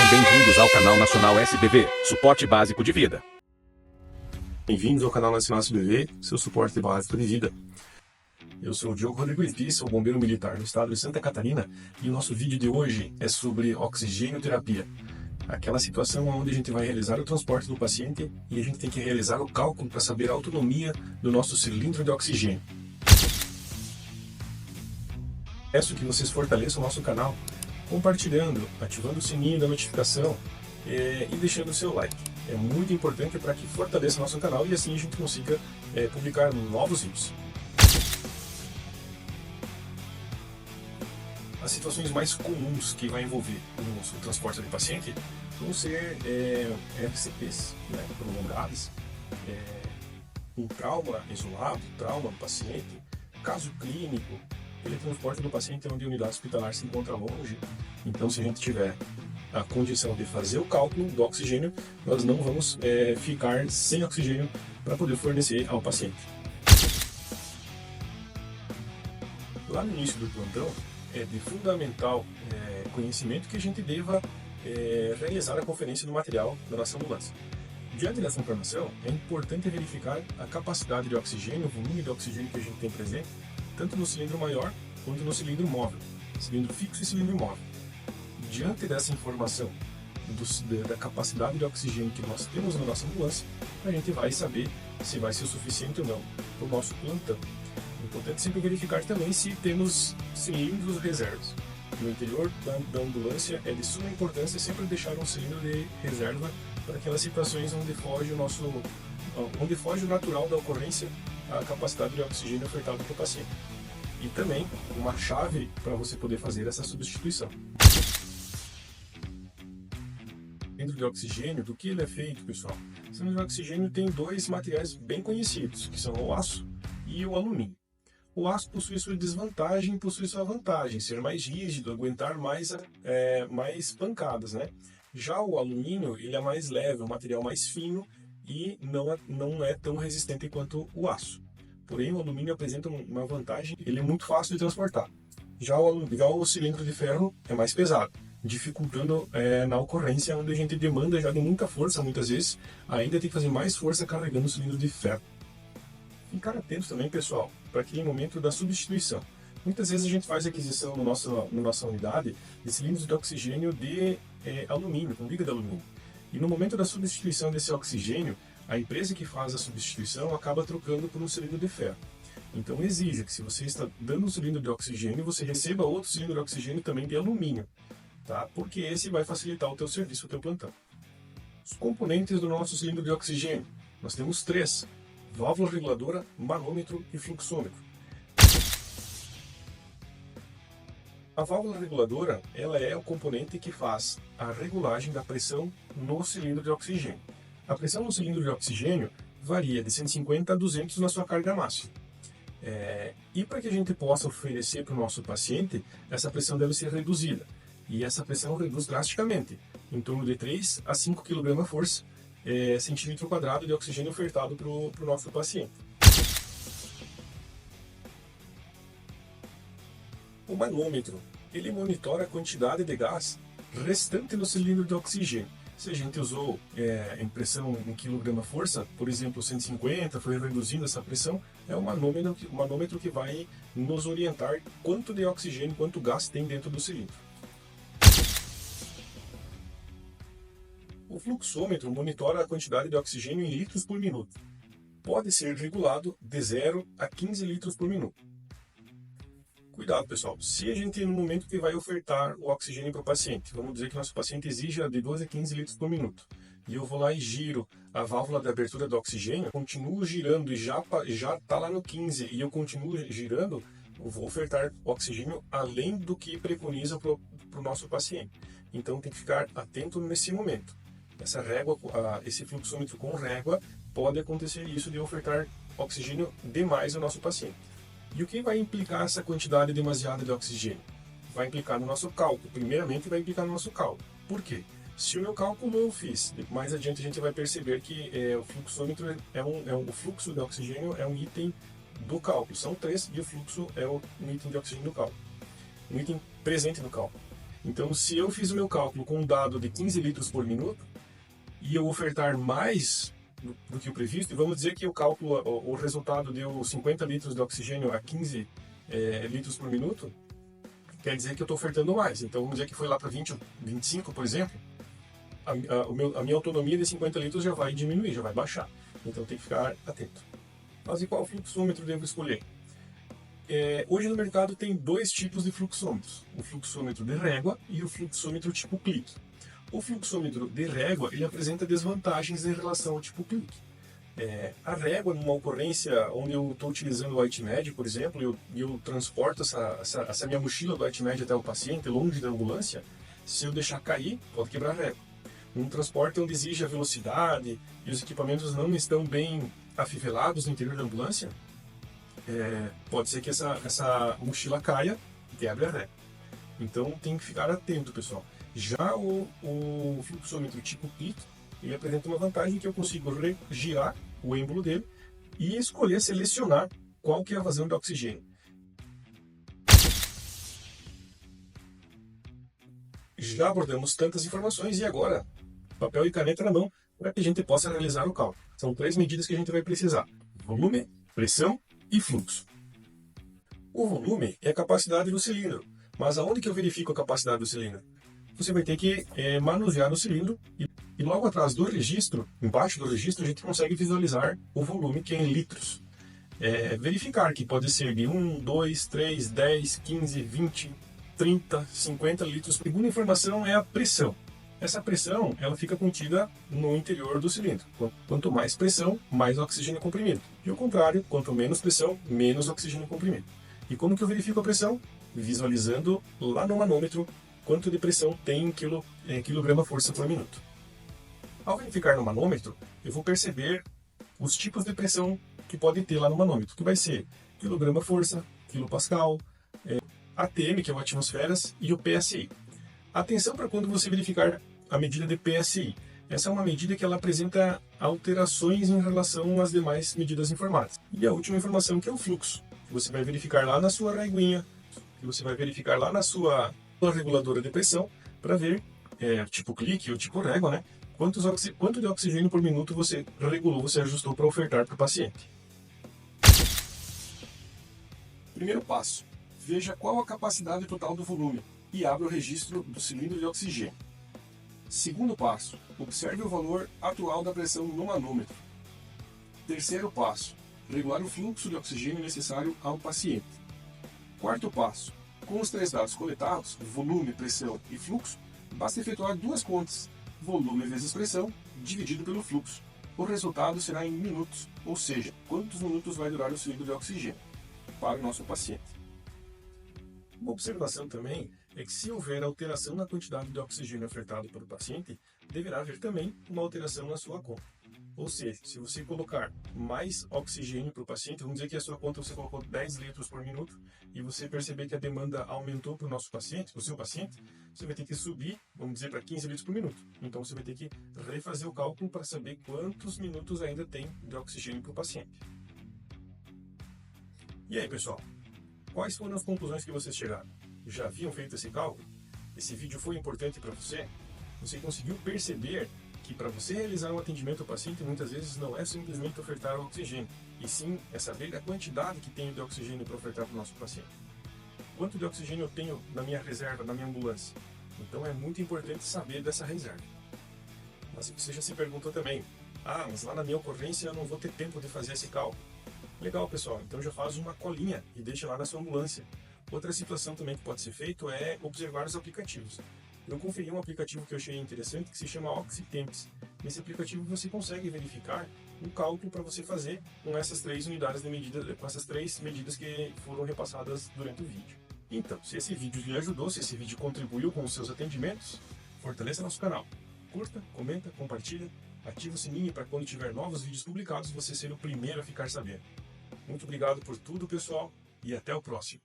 Bem-vindos ao canal Nacional SBV, suporte básico de vida. Bem-vindos ao canal Nacional SBV, seu suporte básico de vida. Eu sou o Diogo Rodrigo Ipi, sou bombeiro militar no estado de Santa Catarina e o nosso vídeo de hoje é sobre oxigênio-terapia. Aquela situação onde a gente vai realizar o transporte do paciente e a gente tem que realizar o cálculo para saber a autonomia do nosso cilindro de oxigênio. Peço que vocês fortaleçam o nosso canal compartilhando, ativando o sininho da notificação e deixando o seu like. É muito importante para que fortaleça o nosso canal e assim a gente consiga publicar novos vídeos. As situações mais comuns que vai envolver o transporte do paciente vão ser RCPs, prolongadas, um trauma isolado, trauma do paciente, caso clínico, teletransporte do paciente onde a unidade hospitalar se encontra longe. Então, se a gente tiver a condição de fazer o cálculo do oxigênio, nós não vamos ficar sem oxigênio para poder fornecer ao paciente. Lá no início do plantão, é de fundamental conhecimento que a gente deva realizar a conferência do material da nossa ambulância. Diante dessa informação, é importante verificar a capacidade de oxigênio, o volume de oxigênio que a gente tem presente, tanto no cilindro maior quanto no cilindro móvel, cilindro fixo e cilindro móvel. Diante dessa informação da capacidade de oxigênio que nós temos na nossa ambulância, a gente vai saber se vai ser o suficiente ou não para o nosso plantão. É importante sempre verificar também se temos cilindros reservas. No interior da ambulância é de suma importância sempre deixar um cilindro de reserva para aquelas situações onde foge o natural da ocorrência a capacidade de oxigênio ofertado para o paciente. E também uma chave para você poder fazer essa substituição. Cilindro de oxigênio, do que ele é feito, pessoal? O cilindro de oxigênio tem dois materiais bem conhecidos, que são o aço e o alumínio. O aço possui sua desvantagem e possui sua vantagem, ser mais rígido, aguentar mais pancadas, né? Já o alumínio, ele é mais leve, é um material mais fino e não é tão resistente quanto o aço. Porém, o alumínio apresenta uma vantagem, ele é muito fácil de transportar. Já o cilindro de ferro é mais pesado, dificultando na ocorrência onde a gente demanda já de muita força, muitas vezes, ainda tem que fazer mais força carregando o cilindro de ferro. Ficar atento também, pessoal, para aquele momento da substituição. Muitas vezes a gente faz aquisição na nossa unidade de cilindros de oxigênio de alumínio, com liga de alumínio. E no momento da substituição desse oxigênio, a empresa que faz a substituição acaba trocando por um cilindro de ferro. Então exija que se você está dando um cilindro de oxigênio, você receba outro cilindro de oxigênio também de alumínio, tá? Porque esse vai facilitar o teu serviço, o teu plantão. Os componentes do nosso cilindro de oxigênio, nós temos 3: válvula reguladora, manômetro e fluxômetro. A válvula reguladora, ela é o componente que faz a regulagem da pressão no cilindro de oxigênio. A pressão no cilindro de oxigênio varia de 150 a 200 na sua carga máxima. E para que a gente possa oferecer para o nosso paciente, essa pressão deve ser reduzida. E essa pressão reduz drasticamente, em torno de 3 a 5 kg a força, centímetro quadrado de oxigênio ofertado para o nosso paciente. O manômetro, ele monitora a quantidade de gás restante no cilindro de oxigênio. Se a gente usou em pressão 1 kg a força, por exemplo, 150, foi reduzindo essa pressão, é o manômetro que vai nos orientar quanto de oxigênio, quanto gás tem dentro do cilindro. O fluxômetro monitora a quantidade de oxigênio em litros por minuto. Pode ser regulado de 0 a 15 litros por minuto. Cuidado, pessoal. Se a gente, no momento que vai ofertar o oxigênio para o paciente, vamos dizer que nosso paciente exija de 12 a 15 litros por minuto, e eu vou lá e giro a válvula de abertura do oxigênio, continuo girando e já está lá no 15 e eu continuo girando, eu vou ofertar oxigênio além do que preconiza para o nosso paciente. Então tem que ficar atento nesse momento. Essa régua, esse fluxômetro com régua, pode acontecer isso de ofertar oxigênio demais ao nosso paciente. E o que vai implicar essa quantidade demasiada de oxigênio? Vai implicar no nosso cálculo. Primeiramente vai implicar no nosso cálculo. Por quê? Se o meu cálculo eu fiz, mais adiante a gente vai perceber que o fluxômetro o fluxo de oxigênio é um item do cálculo. São 3 e o fluxo é um item de oxigênio do cálculo. Um item presente no cálculo. Então, se eu fiz o meu cálculo com um dado de 15 litros por minuto e eu ofertar mais do que o previsto, e vamos dizer que o cálculo, o resultado deu 50 litros de oxigênio a 15 litros por minuto, quer dizer que eu estou ofertando mais. Então, vamos dizer que foi lá para 20, 25, por exemplo, a minha autonomia de 50 litros já vai diminuir, já vai baixar. Então, tem que ficar atento. Mas e qual fluxômetro devo escolher? Hoje no mercado tem dois tipos de fluxômetros, o fluxômetro de régua e o fluxômetro tipo clique. O fluxômetro de régua ele apresenta desvantagens em relação ao tipo clique. A régua, numa ocorrência onde eu estou utilizando o Whitemed, por exemplo, e eu transporto essa minha mochila do Whitemed até o paciente, longe da ambulância, se eu deixar cair, pode quebrar a régua. Num transporte onde exige a velocidade e os equipamentos não estão bem afivelados no interior da ambulância, pode ser que essa mochila caia e quebre a régua. Então tem que ficar atento, pessoal. Já o fluxômetro tipo clique, ele apresenta uma vantagem que eu consigo girar o êmbolo dele e escolher, selecionar qual que é a vazão de oxigênio. Já abordamos tantas informações e agora, papel e caneta na mão para que a gente possa realizar o cálculo. São 3 medidas que a gente vai precisar: volume, pressão e fluxo. O volume é a capacidade do cilindro, mas aonde que eu verifico a capacidade do cilindro? Você vai ter que manusear o cilindro e logo atrás do registro, embaixo do registro, a gente consegue visualizar o volume, que é em litros. Verificar que pode ser de 1, 2, 3, 10, 15, 20, 30, 50 litros. A segunda informação é a pressão. Essa pressão ela fica contida no interior do cilindro. Quanto mais pressão, mais oxigênio comprimido. E o contrário, quanto menos pressão, menos oxigênio comprimido. E como que eu verifico a pressão? Visualizando lá no manômetro quanto de pressão tem em quilograma-força por minuto. Ao verificar no manômetro, eu vou perceber os tipos de pressão que podem ter lá no manômetro, que vai ser quilograma-força, quilopascal, ATM, que é o atmosferas, e o PSI. Atenção para quando você verificar a medida de PSI. Essa é uma medida que ela apresenta alterações em relação às demais medidas informadas. E a última informação, que é o fluxo, que você vai verificar lá na sua reguinha, que você vai verificar lá na sua reguladora de pressão, para ver, tipo clique ou tipo régua, né? Quanto de oxigênio por minuto você regulou, você ajustou para ofertar para o paciente. Primeiro passo, veja qual a capacidade total do volume e abra o registro do cilindro de oxigênio. Segundo passo, observe o valor atual da pressão no manômetro. Terceiro passo, regular o fluxo de oxigênio necessário ao paciente. Quarto passo, com os 3 dados coletados, volume, pressão e fluxo, basta efetuar 2 contas, volume vezes pressão, dividido pelo fluxo. O resultado será em minutos, ou seja, quantos minutos vai durar o cilindro de oxigênio para o nosso paciente. Uma observação também é que se houver alteração na quantidade de oxigênio ofertado para o paciente, deverá haver também uma alteração na sua conta. Ou seja, se você colocar mais oxigênio para o paciente, vamos dizer que a sua conta você colocou 10 litros por minuto e você perceber que a demanda aumentou para o nosso paciente, para o seu paciente, você vai ter que subir, vamos dizer, para 15 litros por minuto. Então você vai ter que refazer o cálculo para saber quantos minutos ainda tem de oxigênio para o paciente. E aí, pessoal? Quais foram as conclusões que vocês chegaram? Já haviam feito esse cálculo? Esse vídeo foi importante para você? Você conseguiu perceber que para você realizar um atendimento ao paciente, muitas vezes não é simplesmente ofertar o oxigênio, e sim é saber a quantidade que tenho de oxigênio para ofertar para o nosso paciente. Quanto de oxigênio eu tenho na minha reserva, na minha ambulância? Então é muito importante saber dessa reserva. Mas você já se perguntou também, mas lá na minha ocorrência eu não vou ter tempo de fazer esse cálculo. Legal, pessoal, então já faz uma colinha e deixa lá na sua ambulância. Outra situação também que pode ser feito é observar os aplicativos. Eu conferi um aplicativo que eu achei interessante que se chama Oxytemps. Nesse aplicativo você consegue verificar um cálculo para você fazer com essas 3 unidades de medida, com essas 3 medidas que foram repassadas durante o vídeo. Então, se esse vídeo lhe ajudou, se esse vídeo contribuiu com os seus atendimentos, fortaleça nosso canal. Curta, comenta, compartilha, ativa o sininho para quando tiver novos vídeos publicados você ser o primeiro a ficar sabendo. Muito obrigado por tudo, pessoal, e até o próximo.